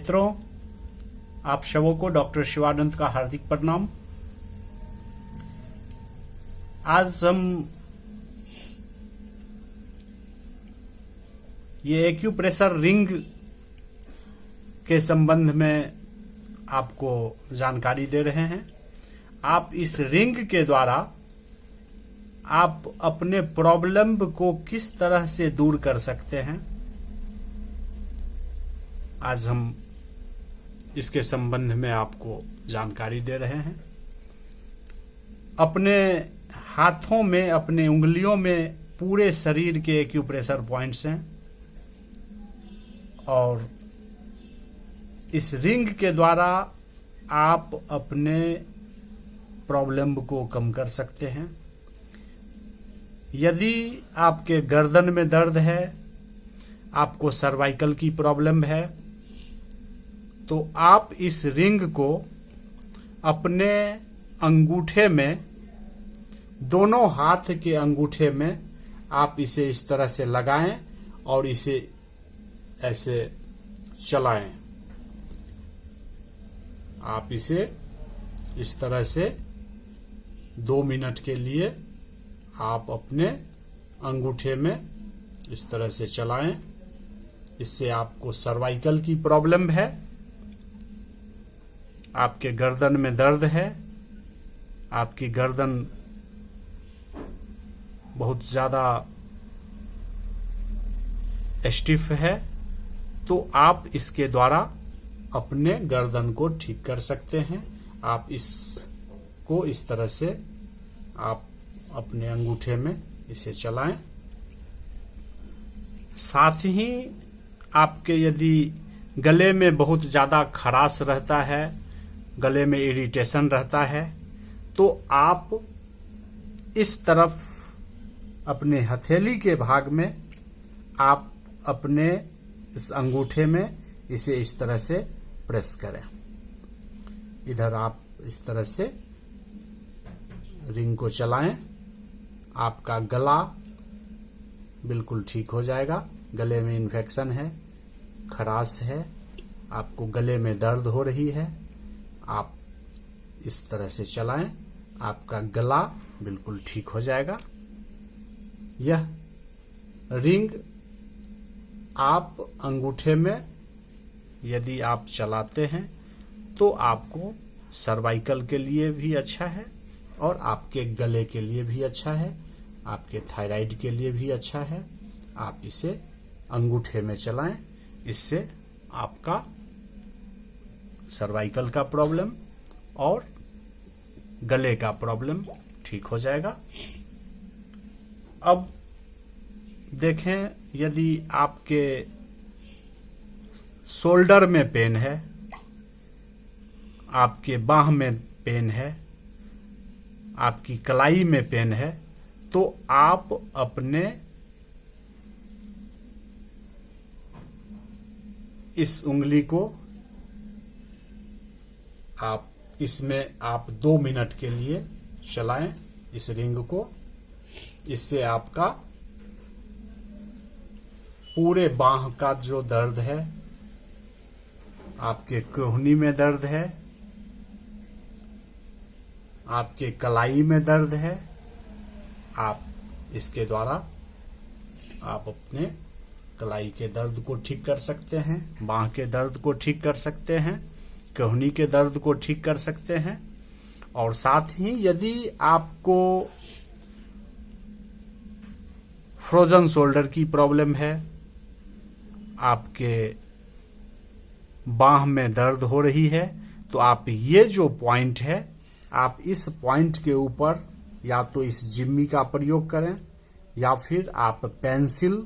मित्रों, आप सबों को डॉक्टर शिवानंद का हार्दिक प्रणाम। आज हम ये एक्यूप्रेशर रिंग के संबंध में आपको जानकारी दे रहे हैं। आप इस रिंग के द्वारा आप अपने प्रॉब्लम को किस तरह से दूर कर सकते हैं, आज हम इसके संबंध में आपको जानकारी दे रहे हैं। अपने हाथों में, अपने उंगलियों में पूरे शरीर के एक्यूप्रेशर पॉइंट्स हैं और इस रिंग के द्वारा आप अपने प्रॉब्लम को कम कर सकते हैं। यदि आपके गर्दन में दर्द है, आपको सर्वाइकल की प्रॉब्लम है, तो आप इस रिंग को अपने अंगूठे में, दोनों हाथ के अंगूठे में आप इसे इस तरह से लगाएं और इसे ऐसे चलाएं। आप इसे इस तरह से 2 मिनट के लिए आप अपने अंगूठे में इस तरह से चलाएं। इससे आपको सर्वाइकल की प्रॉब्लम है, आपके गर्दन में दर्द है, आपकी गर्दन बहुत ज्यादा स्टिफ है, तो आप इसके द्वारा अपने गर्दन को ठीक कर सकते हैं। आप इसको इस तरह से आप अपने अंगूठे में इसे चलाएं। साथ ही आपके यदि गले में बहुत ज्यादा खराश रहता है, गले में इरिटेशन रहता है, तो आप इस तरफ अपने हथेली के भाग में आप अपने इस अंगूठे में इसे इस तरह से प्रेस करें। इधर आप इस तरह से रिंग को चलाएं, आपका गला बिल्कुल ठीक हो जाएगा। गले में इन्फेक्शन है, खराश है, आपको गले में दर्द हो रही है, आप इस तरह से चलाएं, आपका गला बिल्कुल ठीक हो जाएगा। यह रिंग आप अंगूठे में यदि आप चलाते हैं तो आपको सर्वाइकल के लिए भी अच्छा है और आपके गले के लिए भी अच्छा है, आपके थायराइड के लिए भी अच्छा है। आप इसे अंगूठे में चलाएं, इससे आपका सर्वाइकल का प्रॉब्लम और गले का प्रॉब्लम ठीक हो जाएगा। अब देखें, यदि आपके शोल्डर में पेन है, आपके बाह में पेन है, आपकी कलाई में पेन है, तो आप अपने इस उंगली को आप इसमें आप 2 मिनट के लिए चलाएं इस रिंग को। इससे आपका पूरे बाह का जो दर्द है, आपके कोहनी में दर्द है, आपके कलाई में दर्द है, आप इसके द्वारा आप अपने कलाई के दर्द को ठीक कर सकते हैं, बाह के दर्द को ठीक कर सकते हैं, कोहनी के दर्द को ठीक कर सकते हैं। और साथ ही यदि आपको फ्रोजन शोल्डर की प्रॉब्लम है, आपके बाह में दर्द हो रही है, तो आप ये जो पॉइंट है, आप इस पॉइंट के ऊपर या तो इस जिम्मी का प्रयोग करें या फिर आप पेंसिल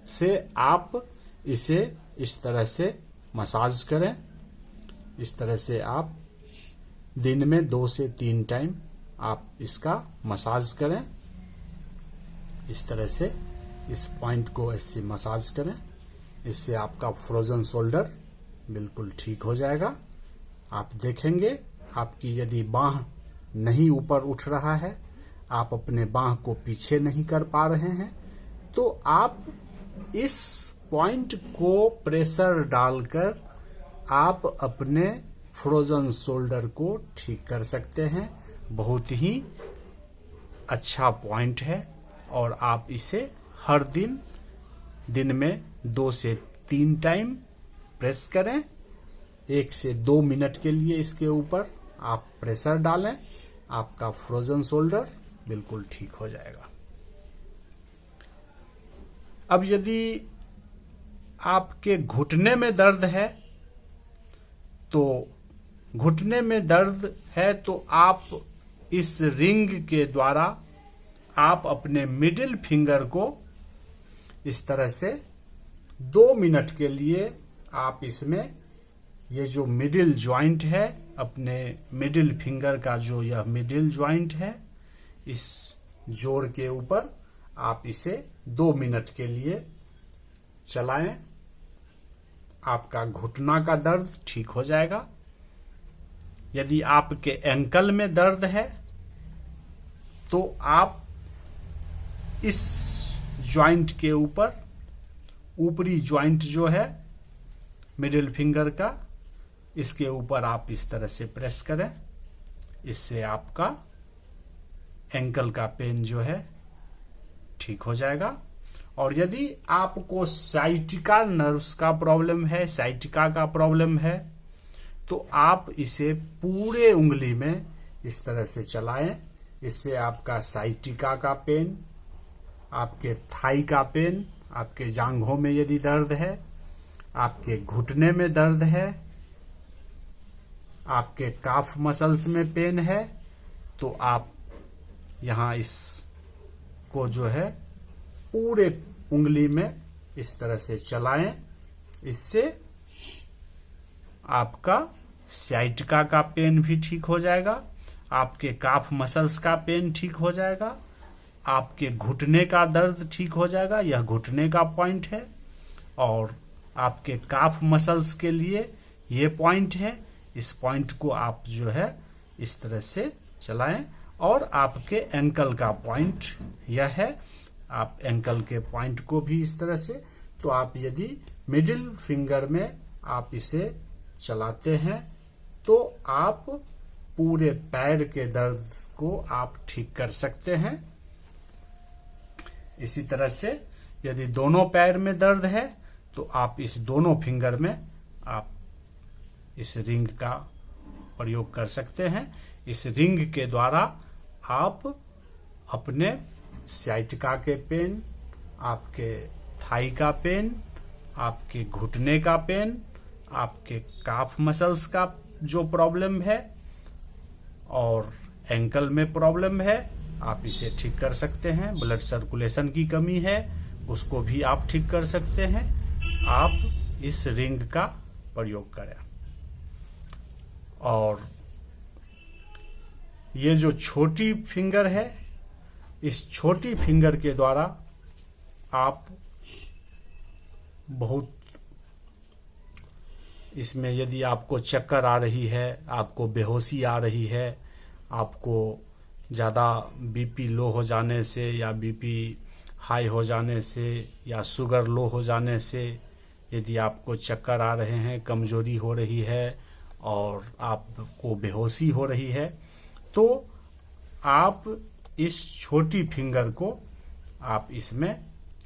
से आप इसे इस तरह से मसाज करें। इस तरह से आप दिन में 2 से 3 टाइम आप इसका मसाज करें। इस तरह से इस पॉइंट को ऐसे मसाज करें, इससे आपका फ्रोजन शोल्डर बिल्कुल ठीक हो जाएगा। आप देखेंगे आपकी यदि बाह नहीं ऊपर उठ रहा है, आप अपने बाह को पीछे नहीं कर पा रहे हैं, तो आप इस पॉइंट को प्रेशर डालकर आप अपने फ्रोजन शोल्डर को ठीक कर सकते हैं। बहुत ही अच्छा पॉइंट है और आप इसे हर दिन में 2 से 3 टाइम प्रेस करें। 1 से 2 मिनट के लिए इसके ऊपर आप प्रेशर डालें, आपका फ्रोजन शोल्डर बिल्कुल ठीक हो जाएगा। अब यदि आपके घुटने में दर्द है तो आप इस रिंग के द्वारा आप अपने मिडिल फिंगर को इस तरह से 2 मिनट के लिए आप इसमें ये जो मिडिल ज्वाइंट है, अपने मिडिल फिंगर का जो यह मिडिल ज्वाइंट है, इस जोड़ के ऊपर आप इसे 2 मिनट के लिए चलाएं। आपका घुटना का दर्द ठीक हो जाएगा। यदि आपके एंकल में दर्द है तो आप इस ज्वाइंट के ऊपर ऊपरी ज्वाइंट जो है मिडिल फिंगर का, इसके ऊपर आप इस तरह से प्रेस करें। इससे आपका एंकल का पेन जो है ठीक हो जाएगा। और यदि आपको साइटिका नर्व्स का प्रॉब्लम है, साइटिका का प्रॉब्लम है, तो आप इसे पूरे उंगली में इस तरह से चलाएं। इससे आपका साइटिका का पेन, आपके थाई का पेन, आपके जांघों में यदि दर्द है, आपके घुटने में दर्द है, आपके काफ मसल्स में पेन है, तो आप यहां इसको जो है पूरे उंगली में इस तरह से चलाएं। इससे आपका साइटिका का पेन भी ठीक हो जाएगा, आपके काफ मसल्स का पेन ठीक हो जाएगा, आपके घुटने का दर्द ठीक हो जाएगा। यह घुटने का पॉइंट है और आपके काफ मसल्स के लिए ये पॉइंट है। इस पॉइंट को आप जो है इस तरह से चलाएं। और आपके एंकल का पॉइंट यह है, आप एंकल के पॉइंट को भी इस तरह से, तो आप यदि मिडिल फिंगर में आप इसे चलाते हैं तो आप पूरे पैर के दर्द को आप ठीक कर सकते हैं। इसी तरह से यदि दोनों पैर में दर्द है तो आप इस दोनों फिंगर में आप इस रिंग का प्रयोग कर सकते हैं। इस रिंग के द्वारा आप अपने साइटिका के पेन, आपके थाई का पेन, आपके घुटने का पेन, आपके काफ मसल्स का जो प्रॉब्लम है और एंकल में प्रॉब्लम है, आप इसे ठीक कर सकते हैं। ब्लड सर्कुलेशन की कमी है, उसको भी आप ठीक कर सकते हैं। आप इस रिंग का प्रयोग करें। और ये जो छोटी फिंगर है, इस छोटी फिंगर के द्वारा आप बहुत, इसमें यदि आपको चक्कर आ रही है, आपको बेहोशी आ रही है, आपको ज़्यादा बीपी लो हो जाने से या बीपी हाई हो जाने से या शुगर लो हो जाने से यदि आपको चक्कर आ रहे हैं, कमजोरी हो रही है और आपको बेहोशी हो रही है, तो आप इस छोटी फिंगर को आप इसमें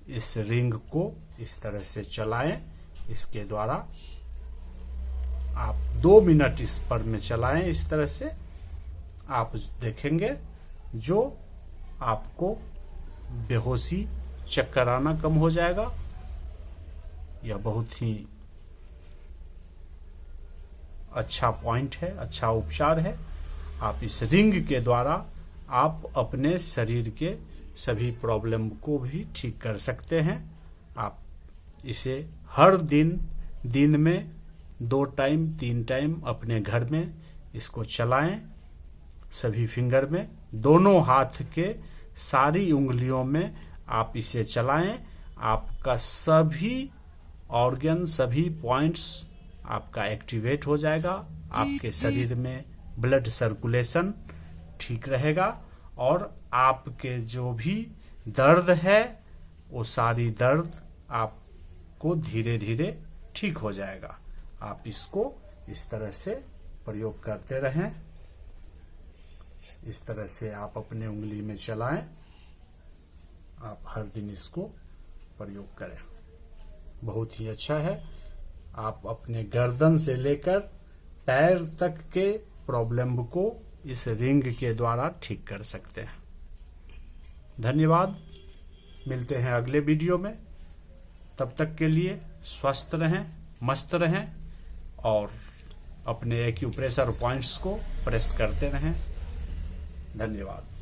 इस रिंग को इस तरह से चलाएं। इसके द्वारा आप 2 मिनट इस पर में चलाएं। इस तरह से आप देखेंगे जो आपको बेहोशी, चक्कर आना कम हो जाएगा। यह बहुत ही अच्छा पॉइंट है, अच्छा उपचार है। आप इस रिंग के द्वारा आप अपने शरीर के सभी प्रॉब्लम को भी ठीक कर सकते हैं। आप इसे हर दिन में 2 टाइम 3 टाइम अपने घर में इसको चलाएं। सभी फिंगर में, दोनों हाथ के सारी उंगलियों में आप इसे चलाएं। आपका सभी ऑर्गन, सभी पॉइंट्स आपका एक्टिवेट हो जाएगा। आपके शरीर में ब्लड सर्कुलेशन ठीक रहेगा और आपके जो भी दर्द है वो सारी दर्द आपको धीरे धीरे ठीक हो जाएगा। आप इसको इस तरह से प्रयोग करते रहें। इस तरह से आप अपने उंगली में चलाएं। आप हर दिन इसको प्रयोग करें, बहुत ही अच्छा है। आप अपने गर्दन से लेकर पैर तक के प्रॉब्लम को इस रिंग के द्वारा ठीक कर सकते हैं। धन्यवाद, मिलते हैं अगले वीडियो में। तब तक के लिए स्वस्थ रहें, मस्त रहें और अपने एक्यूप्रेशर पॉइंट्स को प्रेस करते रहें। धन्यवाद।